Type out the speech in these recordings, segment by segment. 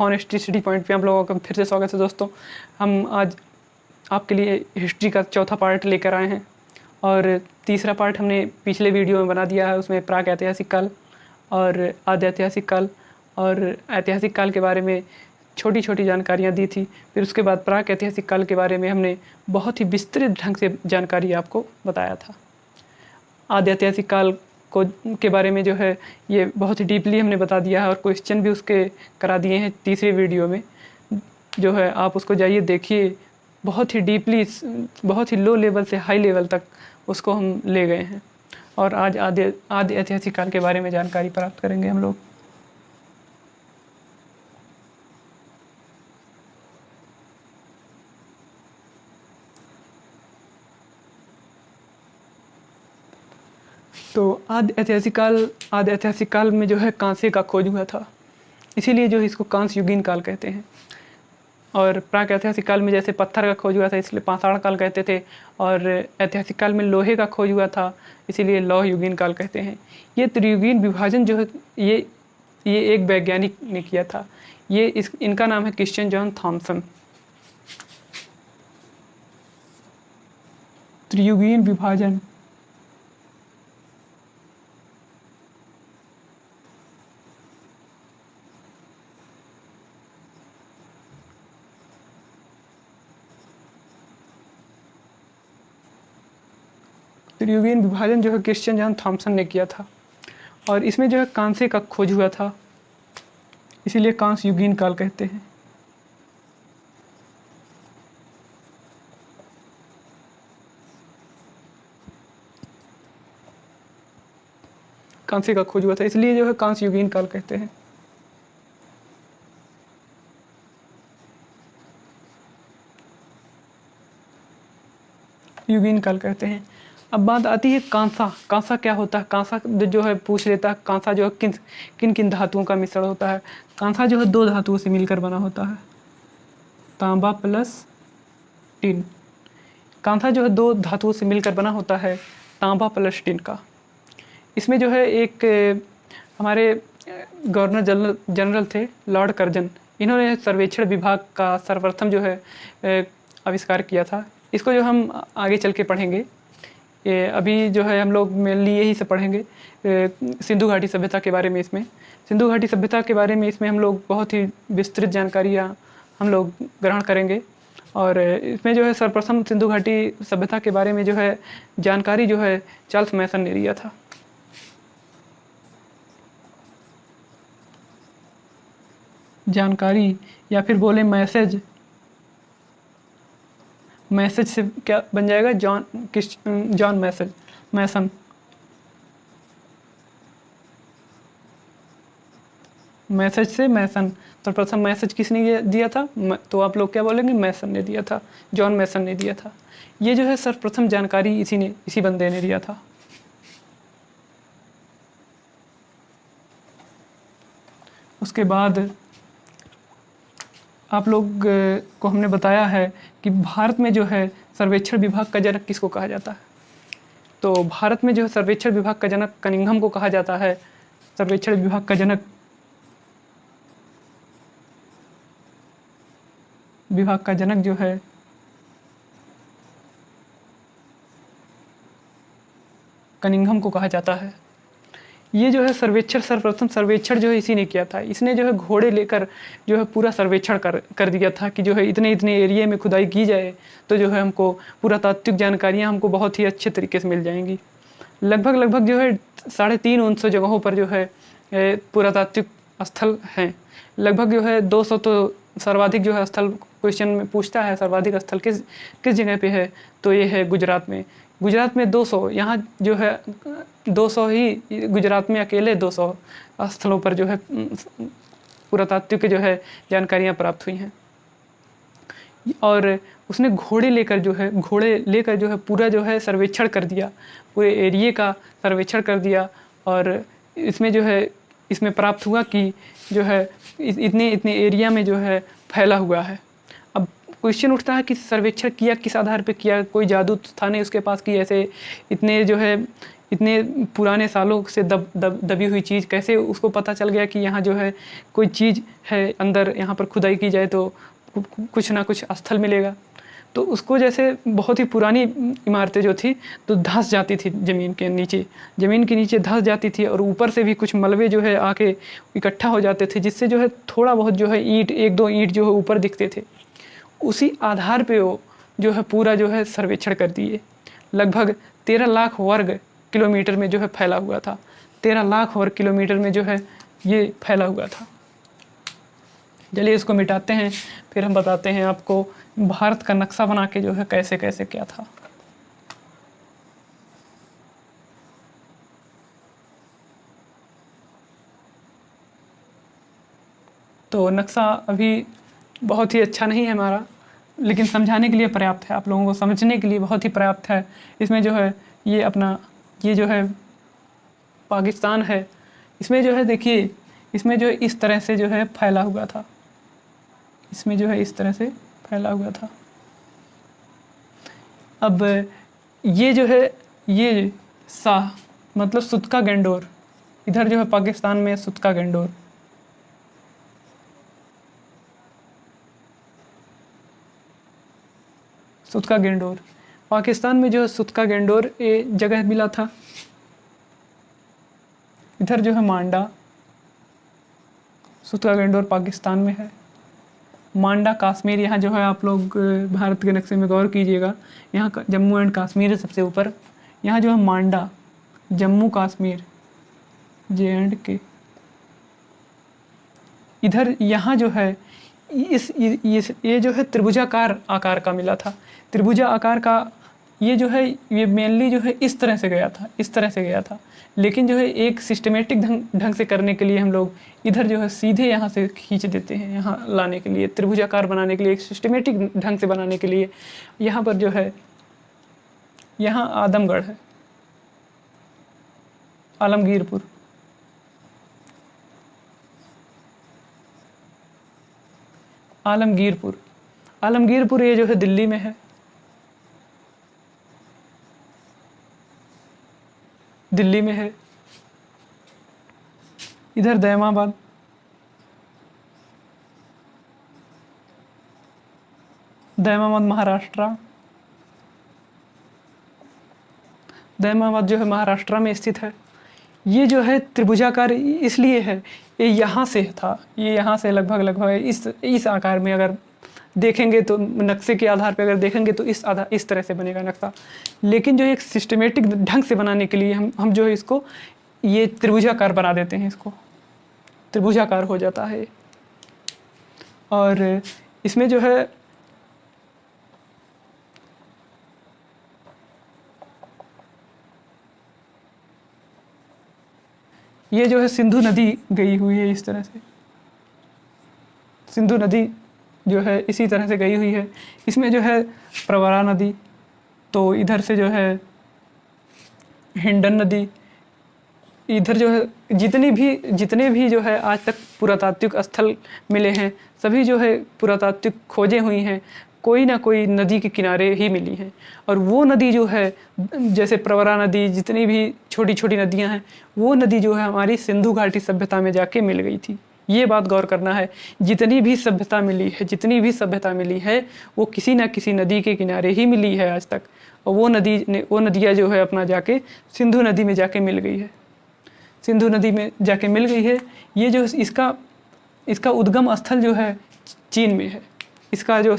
Honesty study point पे आप लोगों का फिर से स्वागत है दोस्तों। हम आज आपके लिए हिस्ट्री का चौथा पार्ट लेकर आए हैं और तीसरा पार्ट हमने पिछले वीडियो में बना दिया है। उसमें प्राक ऐतिहासिक काल और आद्य ऐतिहासिक काल और ऐतिहासिक काल के बारे में छोटी छोटी जानकारियाँ दी थी। फिर उसके बाद प्राक ऐतिहासिक काल के बारे में हमने बहुत ही विस्तृत ढंग से जानकारी आपको बताया था। आद्य ऐतिहासिक काल को के बारे में जो है ये बहुत ही डीपली हमने बता दिया है और क्वेश्चन भी उसके करा दिए हैं तीसरे वीडियो में। जो है आप उसको जाइए देखिए, बहुत ही डीपली, बहुत ही लो लेवल से हाई लेवल तक उसको हम ले गए हैं। और आज आद्य ऐतिहासिक काल के बारे में जानकारी प्राप्त करेंगे हम लोग। तो आद्य ऐतिहासिक काल में जो है कांसे का खोज हुआ था, इसीलिए जो है इसको कांस्य युगीन काल कहते हैं। और प्राक ऐतिहासिक काल में जैसे पत्थर का खोज हुआ था इसलिए पाषाण काल कहते थे, और ऐतिहासिक काल में लोहे का खोज हुआ था इसीलिए लौह युगीन काल कहते हैं। ये त्रियुगीन विभाजन जो है ये एक वैज्ञानिक ने किया था। इनका नाम है क्रिश्चियन जॉन थॉमसन। त्रियुगीन विभाजन जो है क्रिश्चियन जॉन थॉमसन ने किया था और इसमें जो है कांसे का खोज हुआ था, इसीलिए कांस्य युगीन काल कहते हैं। कांसे का खोज हुआ था इसलिए जो है कांस्य युगीन काल कहते हैं। युगीन काल कहते हैं। अब बात आती है कांसा। कांसा क्या होता है? कांसा जो है पूछ लेता है, कांसा जो है किन किन धातुओं का मिश्रण होता है? कांसा जो है दो धातुओं से मिलकर बना होता है, तांबा प्लस टिन। कांसा जो है दो धातुओं से मिलकर बना होता है, तांबा प्लस टिन का। इसमें जो है एक हमारे गवर्नर जनरल थे लॉर्ड कर्जन, इन्होंने सर्वेक्षण विभाग का सर्वप्रथम जो है आविष्कार किया था। इसको जो हम आगे चल के पढ़ेंगे। ये अभी जो है हम लोग मेनली यही से पढ़ेंगे सिंधु घाटी सभ्यता के बारे में। इसमें सिंधु घाटी सभ्यता के बारे में इसमें हम लोग बहुत ही विस्तृत जानकारियाँ हम लोग ग्रहण करेंगे। और इसमें जो है सर्वप्रथम सिंधु घाटी सभ्यता के बारे में जो है जानकारी जो है चार्ल्स मैसन ने दिया था। जानकारी या फिर बोले मैसेज से क्या बन जाएगा? जॉन मैसन। मैसेज से मैसन। तो प्रथम मैसेज किसने दिया था? तो आप लोग क्या बोलेंगे? मैसन ने दिया था, जॉन मैसन ने दिया था। ये जो है सर्वप्रथम जानकारी इसी बंदे ने दिया था। उसके बाद आप लोग को हमने बताया है कि भारत में जो है सर्वेक्षण विभाग का जनक किसको कहा जाता है? तो भारत में जो है सर्वेक्षण विभाग का जनक कनिंघम को कहा जाता है। सर्वेक्षण विभाग का जनक जो है कनिंघम को कहा जाता है। ये जो है सर्वप्रथम सर्वेक्षण जो है इसी ने किया था। इसने जो है घोड़े लेकर जो है पूरा सर्वेक्षण कर दिया था कि जो है इतने एरिया में खुदाई की जाए तो जो है हमको पुरातात्विक जानकारियाँ हमको बहुत ही अच्छे तरीके से मिल जाएंगी। लगभग जो है 350 जगहों पर जो है पुरातात्विक स्थल हैं। लगभग जो है 200 तो सर्वाधिक जो है स्थल क्वेश्चन में पूछता है, सर्वाधिक स्थल किस जगह पे है? तो ये है गुजरात में। 200, यहाँ जो है 200 ही गुजरात में अकेले 200 स्थलों पर जो है पुरातात्विक जो है जानकारियाँ प्राप्त हुई हैं। और उसने घोड़े लेकर जो है पूरा जो है सर्वेक्षण कर दिया, पूरे एरिया का सर्वेक्षण कर दिया। और इसमें जो है इसमें प्राप्त हुआ कि जो है इतने एरिया में जो है फैला हुआ है। अब क्वेश्चन उठता है कि सर्वेक्षण किया किस आधार पे किया? कोई जादू था नहीं उसके पास कि ऐसे इतने जो है इतने पुराने सालों से दबी हुई चीज़ कैसे उसको पता चल गया कि यहाँ जो है कोई चीज़ है अंदर, यहाँ पर खुदाई की जाए तो कुछ ना कुछ स्थल मिलेगा। तो उसको जैसे बहुत ही पुरानी इमारतें जो थी तो धंस जाती थी ज़मीन के नीचे धंस जाती थी, और ऊपर से भी कुछ मलबे जो है आके इकट्ठा हो जाते थे, जिससे जो है थोड़ा बहुत जो है ईंट, एक दो ईंट जो है ऊपर दिखते थे। उसी आधार पे वो जो है पूरा जो है सर्वेक्षण कर दिए। लगभग 13 लाख वर्ग किलोमीटर में जो है फैला हुआ था। 13 लाख वर्ग किलोमीटर में जो है ये फैला हुआ था। चलिए इसको मिटाते हैं, फिर हम बताते हैं आपको भारत का नक्शा बना के जो है कैसे कैसे क्या था। तो नक्शा अभी बहुत ही अच्छा नहीं है हमारा, लेकिन समझाने के लिए पर्याप्त है, आप लोगों को समझने के लिए बहुत ही पर्याप्त है। इसमें जो है ये अपना ये जो है पाकिस्तान है, इसमें जो है देखिए, इसमें जो है इस तरह से जो है फैला हुआ था, इसमें जो है इस तरह से फैला हुआ था। अब ये जो है ये शाह मतलब सुतका गेंडोर, इधर जो है पाकिस्तान में सुतका गेंडोर, सुतका गेंडोर पाकिस्तान में जो है सुतका गेंडोर ये जगह मिला था। इधर जो है मांडा, सुतका गेंडोर पाकिस्तान में है। मांडा कश्मीर, यहाँ जो है आप लोग भारत के नक्शे में गौर कीजिएगा, यहाँ जम्मू एंड कश्मीर है सबसे ऊपर, यहाँ जो है मांडा जम्मू कश्मीर JNK। इधर यहाँ जो है ये जो है त्रिभुजाकार आकार का मिला था। त्रिभुजा आकार का ये जो है ये मेनली जो है इस तरह से गया था, इस तरह से गया था, लेकिन जो है एक सिस्टमेटिक ढंग से करने के लिए हम लोग इधर जो है सीधे यहाँ से खींच देते हैं, यहाँ लाने के लिए, त्रिभुजाकार बनाने के लिए, एक सिस्टमेटिक ढंग से बनाने के लिए। यहाँ पर जो है यहाँ आदमगढ़ है, आलमगीरपुर, आलमगीरपुर, आलमगीरपुर ये जो है दिल्ली में है, दिल्ली में है। इधर दैमाबाद, दैमाबाद महाराष्ट्र, दैमाबाद जो है महाराष्ट्र में स्थित है। ये जो है त्रिभुजाकार इसलिए है, ये यहाँ से था, ये यहाँ से लगभग इस आकार में अगर देखेंगे तो नक्शे के आधार पर अगर देखेंगे तो इस तरह से बनेगा नक्शा। लेकिन जो एक सिस्टमेटिक ढंग से बनाने के लिए हम जो है इसको ये त्रिभुजाकार बना देते हैं, इसको त्रिभुजाकार हो जाता है। और इसमें जो है ये जो है सिंधु नदी गई हुई है इस तरह से, सिंधु नदी जो है इसी तरह से गई हुई है। इसमें जो है प्रवरा नदी, तो इधर से जो है हिंडन नदी, इधर जो है जितने भी जो है आज तक पुरातात्विक स्थल मिले हैं, सभी जो है पुरातात्विक खोजें हुई हैं, कोई ना कोई नदी के किनारे ही मिली हैं। और वो नदी जो है जैसे प्रवरा नदी, जितनी भी छोटी छोटी नदियां हैं, वो नदी जो है हमारी सिंधु घाटी सभ्यता में जाके मिल गई थी। ये बात गौर करना है, जितनी भी सभ्यता मिली है वो किसी ना किसी नदी के किनारे ही मिली है आज तक, और वो नदियाँ जो है अपना जाके सिंधु नदी में जाके मिल गई है, सिंधु नदी में जाके मिल गई है। ये जो इसका उद्गम स्थल जो है चीन में है। इसका जो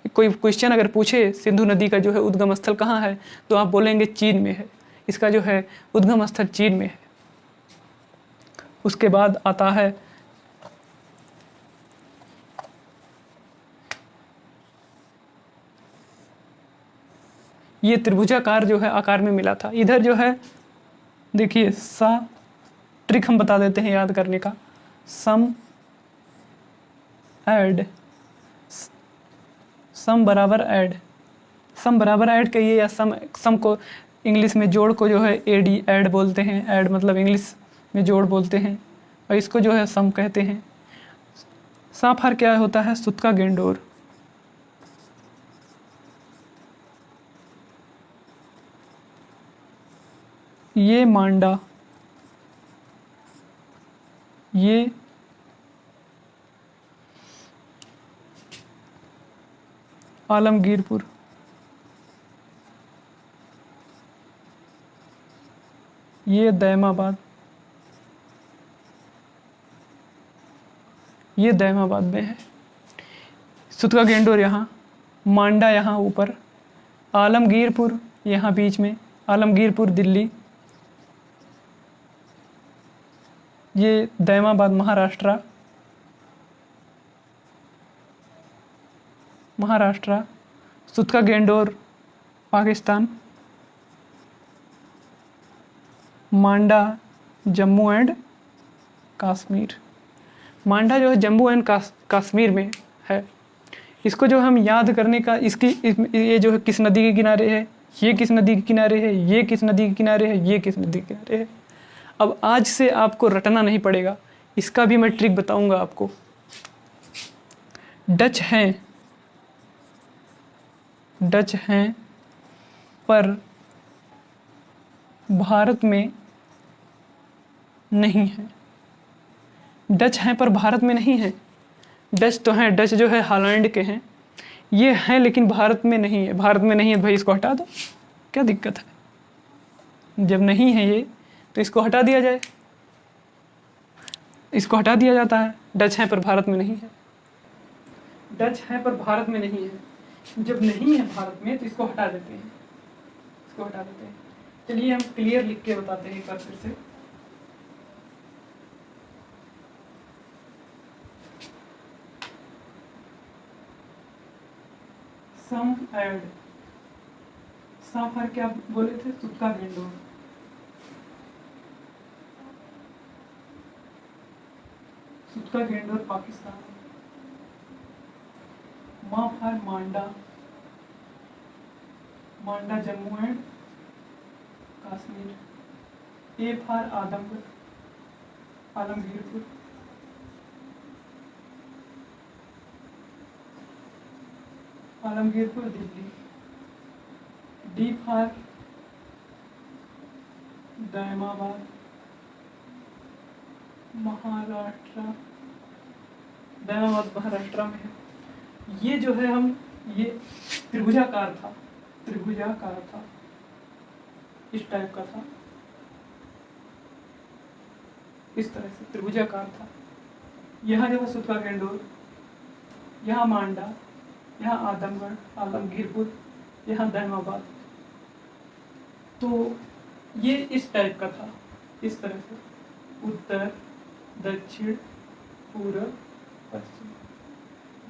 कोई क्वेश्चन अगर पूछे सिंधु नदी का जो है उद्गम स्थल कहाँ है, तो आप बोलेंगे चीन में है, इसका जो है उद्गम स्थल चीन में है। उसके बाद आता है ये त्रिभुजाकार जो है आकार में मिला था। इधर जो है देखिए सा, ट्रिक हम बता देते हैं याद करने का, सम बराबर ऐड कहिए, या सम को इंग्लिश में जोड़ को जो है ऐड बोलते हैं, ऐड मतलब इंग्लिश में जोड़ बोलते हैं, और इसको जो है सम कहते हैं। साफार क्या होता है, सुतका गेंडोर, ये मांडा, ये आलमगीरपुर, ये दैमाबाद, ये दैमाबाद में है। सुतका गेंडोर यहाँ, मांडा यहाँ ऊपर, आलमगीरपुर यहाँ बीच में, आलमगीरपुर दिल्ली, ये दैमाबाद महाराष्ट्र, महाराष्ट्र, सुतका गेंडोर पाकिस्तान, मांडा जम्मू एंड कश्मीर। मांडा जो है जम्मू एंड कश्मीर में है। इसको जो हम याद करने का ये जो है किस नदी के किनारे है, ये किस नदी के किनारे है, ये किस नदी के किनारे है, ये किस नदी के किनारे है। अब आज से आपको रटना नहीं पड़ेगा, इसका भी मैं ट्रिक बताऊंगा आपको। डच हैं पर भारत में नहीं है। डच हैं पर भारत में नहीं है। डच तो हैं, डच जो है हॉलैंड के हैं, ये हैं लेकिन भारत में नहीं है। भारत में नहीं है भाई, इसको हटा दो, क्या दिक्कत है। जब नहीं है ये तो इसको हटा दिया जाए, इसको हटा दिया जाता है। डच हैं पर भारत में नहीं है, डच हैं पर भारत में नहीं है। जब नहीं है भारत में तो इसको हटा देते हैं, इसको हटा देते हैं। चलिए हम क्लियर लिख के बताते हैं एक बार फिर से। सम एंड सफर क्या बोले थे, सुतका गेंडोर, सुतका गेंडोर पाकिस्तान, मा for Manda, Manda Jammu and Kashmir, A for Adamgarh, Alamgirpur, Alamgirpur Delhi, D for Daimabad, Maharashtra, Daimabad Maharashtra में है। ये जो है हम ये त्रिभुजाकार था, त्रिभुजाकार था, इस टाइप का था, इस तरह से त्रिभुजाकार था। यहाँ जो है सुतका गेंडोर, यहाँ मांडा, यहाँ आदमगढ़, आलमगीरपुर, यहाँ दैमाबाद। तो ये इस टाइप का था, इस तरह से उत्तर दक्षिण पूर्व पश्चिम।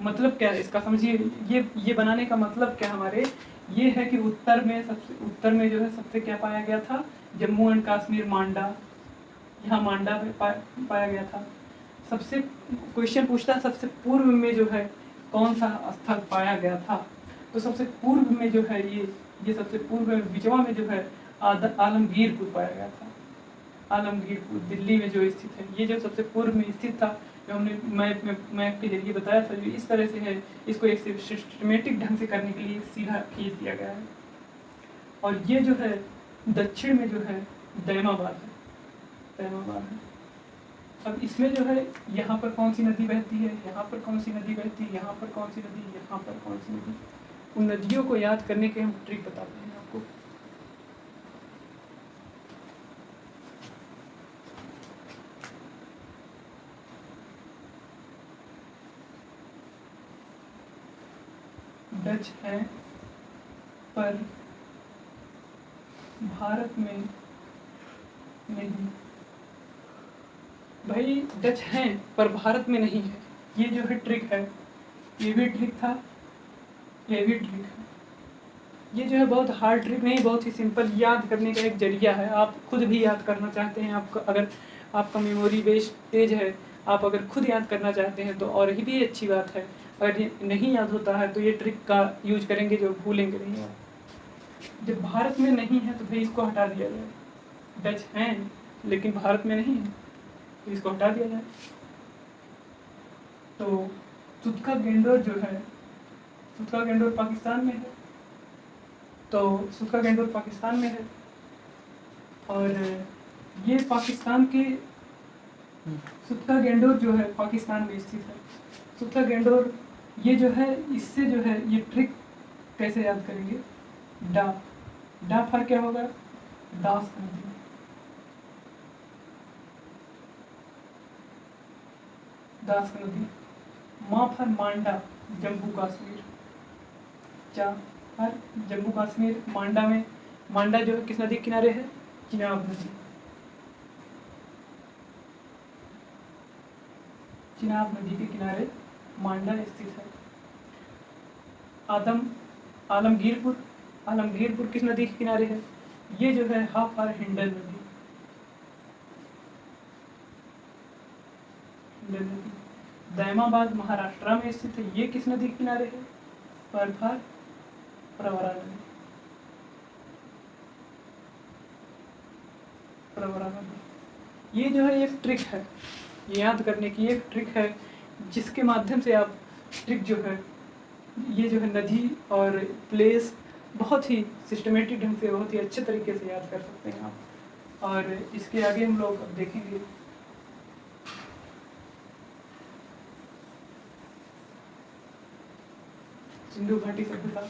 मतलब क्या है इसका समझिए, ये बनाने का मतलब क्या हमारे ये है कि उत्तर में जो है सबसे क्या पाया गया था, जम्मू एंड कश्मीर, मांडा, यहाँ मांडा में पाया गया था। सबसे क्वेश्चन पूछता है सबसे पूर्व में जो है कौन सा स्थल पाया गया था, तो सबसे पूर्व में जो है ये सबसे पूर्व में बिचवा में जो है आलमगीरपुर पाया गया था। आलमगीरपुर दिल्ली में जो स्थित है, ये जो सबसे पूर्व में स्थित था, जो हमने मैप के जरिए बताया था, जो इस तरह से है, इसको एक सिस्टमेटिक ढंग से करने के लिए सीधा खींच दिया गया है। और ये जो है दक्षिण में जो है दैमाबाद है, दैमाबाद है। अब इसमें जो है यहाँ पर कौन सी नदी बहती है, यहाँ पर कौन सी नदी बहती है, यहाँ पर कौन सी नदी, यहाँ पर कौन सी नदी, उन नदियों को याद करने के हम ट्रिक बताते हैं आपको। डच है पर भारत में नहीं। भाई डच हैं पर भारत में नहीं है, ये जो है ट्रिक है, ये भी ट्रिक था, ये भी ट्रिक है। ये जो है बहुत हार्ड ट्रिक नहीं, बहुत ही सिंपल याद करने का एक जरिया है। आप खुद भी याद करना चाहते हैं, आपका अगर आपका मेमोरी बेस तेज है, आप अगर खुद याद करना चाहते हैं तो और ही भी अच्छी बात है। अगर ये नहीं याद होता है तो ये ट्रिक का यूज करेंगे, जो भूलेंगे नहीं आप। जब भारत में नहीं है तो भाई इसको हटा दिया जाए। डच हैं लेकिन भारत में नहीं है तो इसको हटा दिया जाए। तो सुतका गेंडोर जो है, सुतका गेंडोर पाकिस्तान में है, तो सुतका गेंडोर पाकिस्तान में है। और ये पाकिस्तान के सुत्ता गेंडोर जो है पाकिस्तान में स्थित है। सुत्ता गेंडोर ये जो है, इससे जो है ये ट्रिक कैसे याद करेंगे, डा डा फर क्या होगा, दास नदी, दास नदी। माँ फर मांडा, जम्मू कश्मीर। चा फर जम्मू कश्मीर, मांडा में, मांडा जो है किस नदी के किनारे है, चिनाब नदी, चिनाब नदी के किनारे मांडा स्थित है। आलमगीरपुर, आलमगीरपुर किस नदी के किनारे है, ये जो है हाफ आर हिंडल नदी, हिंडल नदी। दैमाबाद महाराष्ट्र में स्थित है, ये किस नदी के किनारे है, परफार प्रवरा नदी, प्रवरा नदी। ये जो है एक ट्रिक है, ये याद करने की एक ट्रिक है, जिसके माध्यम से आप ट्रिक जो है, ये जो है नदी और प्लेस बहुत ही सिस्टमेटिक ढंग से, बहुत ही अच्छे तरीके से याद कर सकते हैं आप। और इसके आगे हम लोग अब देखेंगे सिंधु घाटी सभ्यता।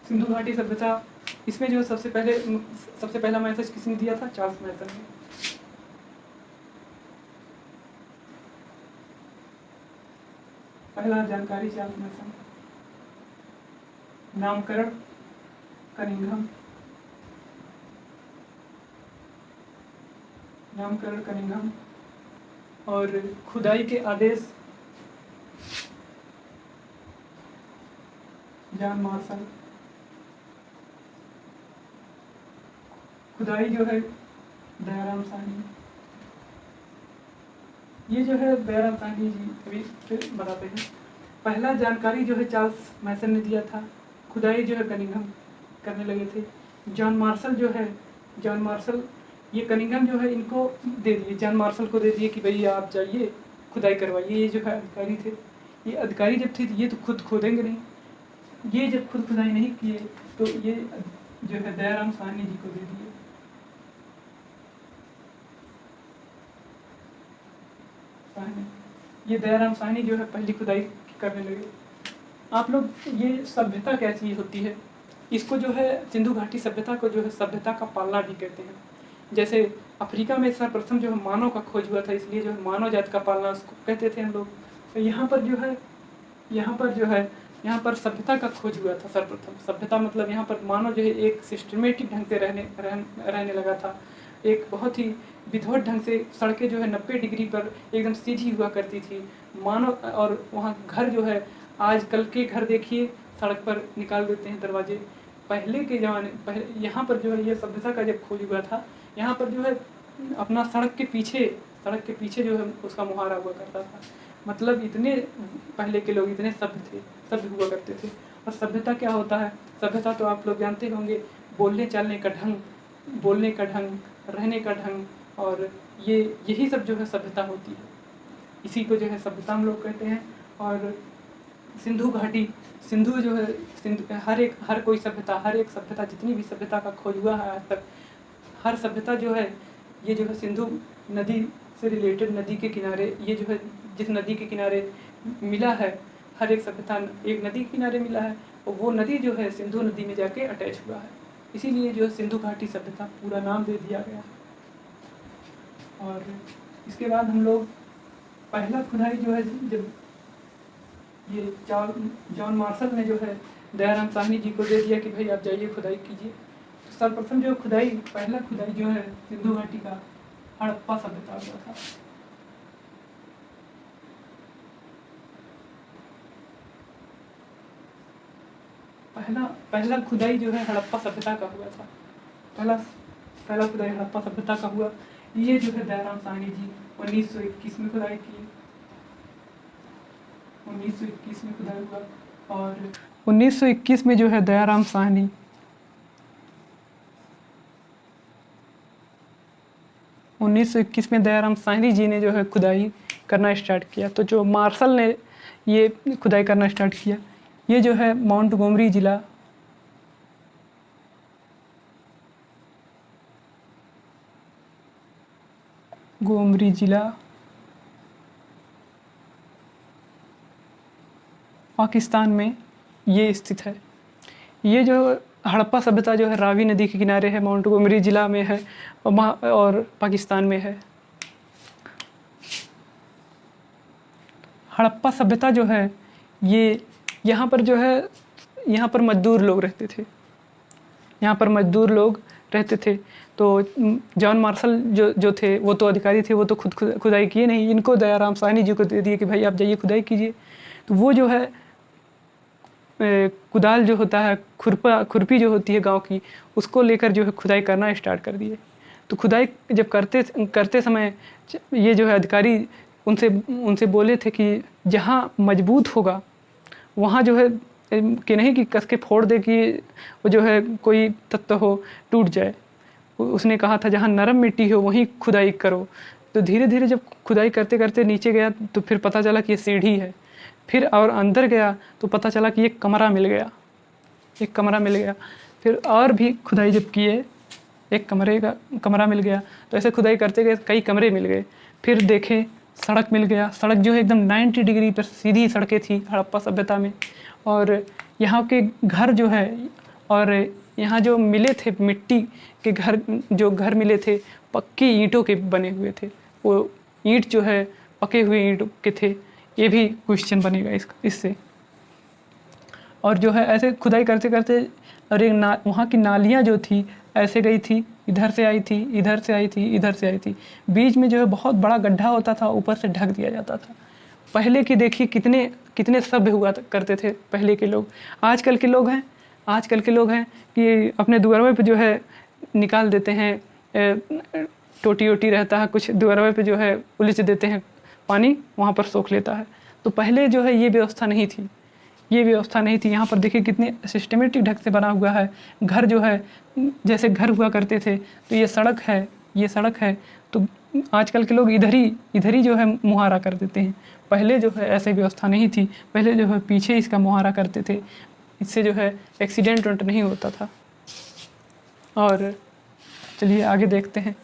सिंधु घाटी सभ्यता, इसमें जो सबसे पहला मैसेज किसने दिया था, चार्ल्स मैसन ने। पहला जानकारी चार्ल्स मैसन। नामकरण कनिंघम, नामकरण कनिंघम। और खुदाई के आदेश जॉन मार्शल। खुदाई जो है दयाराम साहनी। ये जो है दयाराम साहनी जी अभी फिर बताते हैं। पहला जानकारी जो है चार्ल्स मैसन ने दिया था, खुदाई जो है कनिंघम करने लगे थे। जॉन मार्शल जो है, जॉन मार्शल ये कनिंघम जो है इनको दे दिए, जॉन मार्शल को दे दिए कि भाई आप जाइए खुदाई करवाइए। ये जो है अधिकारी थे, ये अधिकारी जब थे ये तो खुद खोदेंगे नहीं, ये जब खुद खुदाई नहीं किए तो ये जो है दयाराम साहनी जी को दे दिए। ये दयाराम साहनी जो है पहली खुदाई करने लगे। आप लोग ये सभ्यता क्या चीज़ होती है, इसको जो है सिंधु घाटी सभ्यता को जो है सभ्यता का पालना भी कहते हैं। जैसे अफ्रीका में सर्वप्रथम जो है मानव का खोज हुआ था, इसलिए जो है मानव जाति का पालना उसको कहते थे हम लोग। तो यहाँ पर जो है, यहाँ पर सभ्यता का खोज हुआ था सर्वप्रथम। सभ्यता मतलब यहाँ पर मानव जो है एक सिस्टमेटिक ढंग से रहने लगा था। एक बहुत ही विधवत ढंग से सड़कें जो है 90 डिग्री पर एकदम सीधी हुआ करती थी मानव। और वहाँ घर जो है, आजकल के घर देखिए सड़क पर निकाल देते हैं दरवाजे। पहले के ज़माने यहाँ पर जो है ये सभ्यता का जब खोज हुआ था, यहाँ पर जो है अपना सड़क के पीछे जो है उसका मुहारा हुआ करता था। मतलब इतने पहले के लोग इतने सभ्य हुआ करते थे। और सभ्यता क्या होता है, सभ्यता तो आप लोग जानते होंगे, बोलने चालने का ढंग, रहने का ढंग, और यही सब जो है सभ्यता होती है। इसी को जो है सभ्यता हम लोग कहते हैं। और सिंधु घाटी, सिंधु जो है हर कोई सभ्यता, हर एक सभ्यता, जितनी भी सभ्यता का खोज हुआ है आज तक, हर सभ्यता जो है ये जो है सिंधु नदी से रिलेटेड, नदी के किनारे, ये जो है जिस नदी के किनारे मिला है, हर एक सभ्यता एक नदी के किनारे मिला है, और वो नदी जो है सिंधु नदी में जाके अटैच हुआ है। इसीलिए जो है सिंधु घाटी सभ्यता पूरा नाम दे दिया गया। और इसके बाद हम लोग पहला खुदाई जो है, जब ये जॉन मार्शल ने जो है दयाराम साहनी जी को दे दिया कि भाई आप जाइए खुदाई कीजिए, तो सर्वप्रथम जो पहला खुदाई जो है सिंधु घाटी का हड़प्पा सभ्यता हुआ था। पहला खुदाई जो है हड़प्पा सभ्यता का हुआ था। पहला खुदाई हड़प्पा सभ्यता का हुआ। ये जो है दयाराम साहनी जी 1921 में खुदाई की, 1921 में खुदाई हुआ। और 1921 में जो है दयाराम साहनी, में दयाराम साहनी जी ने जो है खुदाई करना स्टार्ट किया। तो जो मार्शल ने ये खुदाई करना स्टार्ट किया, ये जो है मोंटगोमरी ज़िला, गोमरी ज़िला पाकिस्तान में ये स्थित है। ये जो हड़प्पा सभ्यता जो है रावी नदी के किनारे है, मोंटगोमरी ज़िला में है और पाकिस्तान में है। हड़प्पा सभ्यता जो है ये यहाँ पर जो है, यहाँ पर मजदूर लोग रहते थे, यहाँ पर मजदूर लोग रहते थे। तो जॉन मार्शल जो थे वो तो अधिकारी थे, वो तो खुदाई किए नहीं, इनको दयाराम साहनी जी को दे दिए कि भाई आप जाइए खुदाई कीजिए। तो वो जो है कुदाल जो होता है, खुरपी जो होती है गांव की, उसको लेकर जो है खुदाई करना स्टार्ट कर दिए। तो खुदाई जब करते समय ये जो है अधिकारी उनसे बोले थे कि जहाँ मजबूत होगा वहाँ जो है कि नहीं कि कस के फोड़ दे कि वो जो है कोई तत्व हो टूट जाए। उसने कहा था जहाँ नरम मिट्टी हो वहीं खुदाई करो। तो धीरे धीरे जब खुदाई करते करते नीचे गया तो फिर पता चला कि ये सीढ़ी है। फिर और अंदर गया तो पता चला कि एक कमरा मिल गया, एक कमरा मिल गया। फिर और भी खुदाई जब किए, एक कमरा मिल गया। तो ऐसे खुदाई करते गए कई कमरे मिल गए। फिर देखे सड़क मिल गया। सड़क जो है एकदम 90 डिग्री पर सीधी सड़कें थी हड़प्पा सभ्यता में। और यहाँ के घर जो है, और यहाँ जो मिले थे मिट्टी के घर, जो घर मिले थे पक्की ईंटों के बने हुए थे। वो ईंट जो है पके हुए ईंट के थे। ये भी क्वेश्चन बनेगा इससे। और जो है ऐसे खुदाई करते करते और एक वहाँ की नालियाँ जो थी ऐसे गई थी, इधर से आई थी, इधर से आई थी, इधर से आई थी। बीच में जो है बहुत बड़ा गड्ढा होता था, ऊपर से ढक दिया जाता था। पहले की देखिए कितने सभ्य हुआ करते थे पहले के लोग। आजकल के लोग हैं कि अपने दुआरवे पे जो है निकाल देते हैं, टोटी वोटी रहता है कुछ, दुआरवे पे जो है उलीच देते हैं, पानी वहाँ पर सोख लेता है। तो पहले जो है ये व्यवस्था नहीं थी, यहाँ पर देखिए कितने सिस्टमेटिक ढंग से बना हुआ है। घर जो है जैसे घर हुआ करते थे। तो ये सड़क है तो आजकल के लोग इधर ही जो है मुहारा कर देते हैं। पहले जो है ऐसी व्यवस्था नहीं थी, पहले जो है पीछे इसका मुहारा करते थे। इससे जो है एक्सीडेंट नहीं होता था। और चलिए आगे देखते हैं।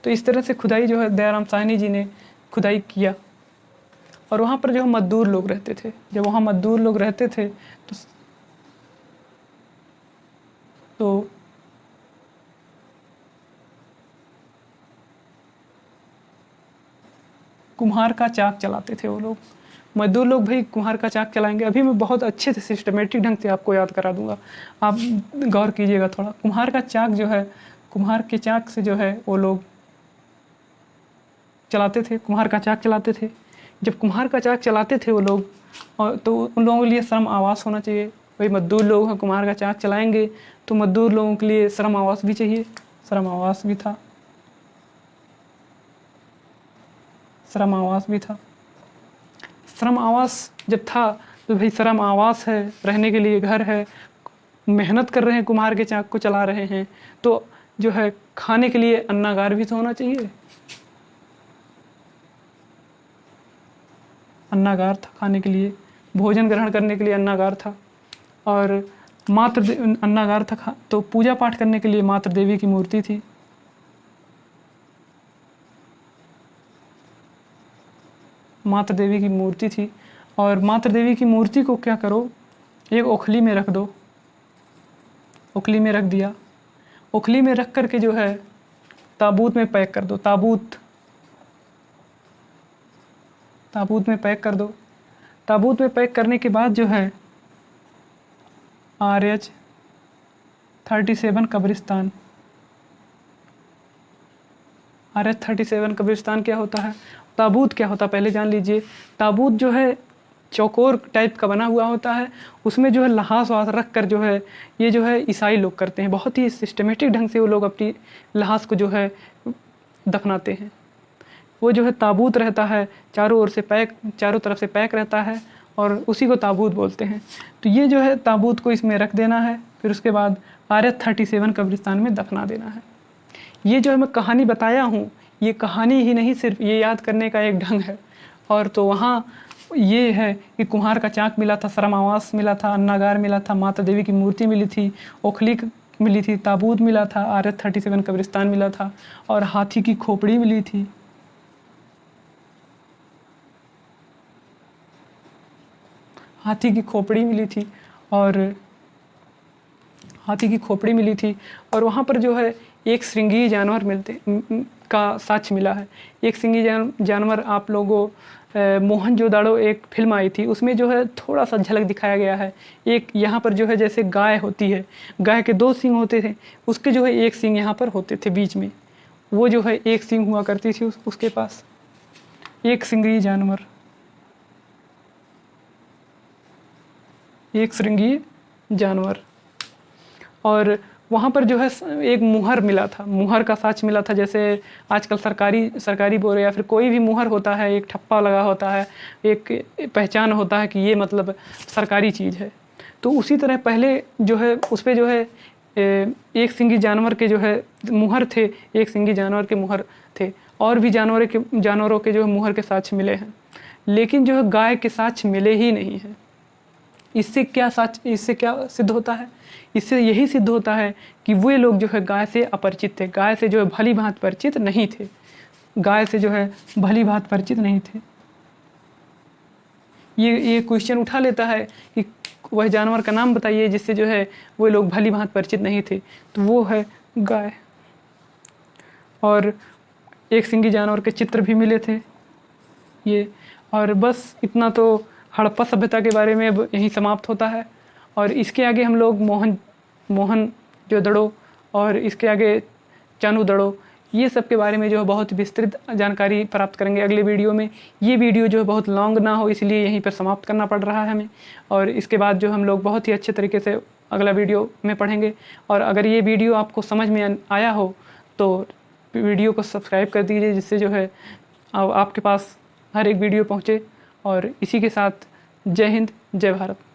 तो इस तरह से खुदाई जो है दयाराम साहनी जी ने खुदाई किया। और वहाँ पर जो मजदूर लोग रहते थे, जब वहाँ मजदूर लोग रहते थे तो कुम्हार का चाक चलाते थे वो लोग। मजदूर लोग भाई कुम्हार का चाक चलाएंगे। अभी मैं बहुत अच्छे से सिस्टमेटिक ढंग से आपको याद करा दूंगा, आप गौर कीजिएगा थोड़ा। कुम्हार का चाक जो है, कुम्हार के चाक से जो है वो लोग चलाते थे, कुम्हार का चाक चलाते थे। जब कुम्हार का चाक चलाते थे वो लोग, और तो उन लोगों के लिए श्रम आवास होना चाहिए। भाई मजदूर लोग हैं, कुम्हार का चाक चलाएंगे तो मजदूर लोगों के लिए श्रम आवास भी चाहिए। श्रम आवास भी था, श्रम आवास जब था तो भाई श्रम आवास है, रहने के लिए घर है, मेहनत कर रहे हैं, कुम्हार के चाक को चला रहे हैं, तो जो है खाने के लिए अन्नागार भी तो होना चाहिए। अन्नागार था, खाने के लिए, भोजन ग्रहण करने के लिए अन्नागार था। और अन्नागार था। तो पूजा पाठ करने के लिए मातृ देवी की मूर्ति थी। मातृ देवी की मूर्ति थी। और मातृ देवी की मूर्ति को क्या करो, एक ओखली में रख दो। ओखली में रख दिया। ओखली में रख करके जो है ताबूत में पैक कर दो। ताबूत में पैक कर दो। ताबूत में पैक करने के बाद जो है RH-37 कब्रिस्तान। RH-37 कब्रिस्तान क्या होता है, ताबूत क्या होता है पहले जान लीजिए। ताबूत जो है चौकोर टाइप का बना हुआ होता है, उसमें जो है लहास वहास रख कर जो है ये जो है ईसाई लोग करते हैं। बहुत ही सिस्टमेटिक ढंग से वो लोग अपनी लहास को जो है दफनाते हैं। वो जो है ताबूत रहता है, चारों तरफ से पैक रहता है और उसी को ताबूत बोलते हैं। तो ये जो है ताबूत को इसमें रख देना है, फिर उसके बाद RH-37 कब्रिस्तान में दफना देना है। ये जो है मैं कहानी बताया हूँ, ये कहानी ही नहीं, सिर्फ ये याद करने का एक ढंग है। और तो वहाँ ये है कि कुम्हार का चाक मिला था, श्रम आवास मिला था, अन्नागार मिला था, माता देवी की मूर्ति मिली थी, ओखली मिली थी, ताबूत मिला था, RH-37 कब्रिस्तान मिला था और हाथी की खोपड़ी मिली थी। हाथी की खोपड़ी मिली थी और हाथी की खोपड़ी मिली थी। और वहाँ पर जो है एक श्रृंगी जानवर का साक्ष्य मिला है। एक श्रृंगी जानवर आप लोगों मोहनजोदाड़ो एक फिल्म आई थी, उसमें जो है थोड़ा सा झलक दिखाया गया है। एक यहाँ पर जो है जैसे गाय होती है, गाय के 2 सींग होते थे, उसके जो है 1 सींग यहाँ पर होते थे बीच में, वो जो है 1 सींग हुआ करती थी उसके पास। एक श्रृंगी जानवर, एक श्रृंगी जानवर। और वहाँ पर जो है एक मुहर मिला था, मुहर का साक्ष्य मिला था। जैसे आजकल सरकारी बोर्ड या फिर कोई भी मुहर होता है, एक ठप्पा लगा होता है, एक पहचान होता है कि ये मतलब सरकारी चीज़ है। तो उसी तरह पहले जो है उस पर जो है एक सिंगी जानवर के जो है मुहर थे, एक सिंगी जानवर के मुहर थे। और भी जानवरों के जो है मुहर के साक्ष्य मिले हैं, लेकिन जो है गाय के साक्ष्य मिले ही नहीं हैं। इससे क्या सिद्ध होता है? इससे यही सिद्ध होता है कि वे लोग जो है गाय से अपरिचित थे, गाय से जो है भली भांति परिचित नहीं थे, गाय से जो है भली भांति परिचित नहीं थे। ये क्वेश्चन उठा लेता है कि वह जानवर का नाम बताइए जिससे जो है वो लोग भली भांति परिचित नहीं थे, तो वो है गाय। और एक सिंगी जानवर के चित्र भी मिले थे ये। और बस इतना तो हड़प्पा सभ्यता के बारे में अब यहीं समाप्त होता है। और इसके आगे हम लोग मोहनजोदड़ो और इसके आगे चानूदड़ो, ये सब के बारे में जो है बहुत विस्तृत जानकारी प्राप्त करेंगे अगले वीडियो में। ये वीडियो जो है बहुत लॉन्ग ना हो, इसलिए यहीं पर समाप्त करना पड़ रहा है हमें। और इसके बाद जो हम लोग बहुत ही अच्छे तरीके से अगला वीडियो में पढ़ेंगे। और अगर ये वीडियो आपको समझ में आया हो तो वीडियो को सब्सक्राइब कर दीजिए, जिससे जो है आपके पास हर एक वीडियो पहुँचे। और इसी के साथ जय हिंद, जय भारत।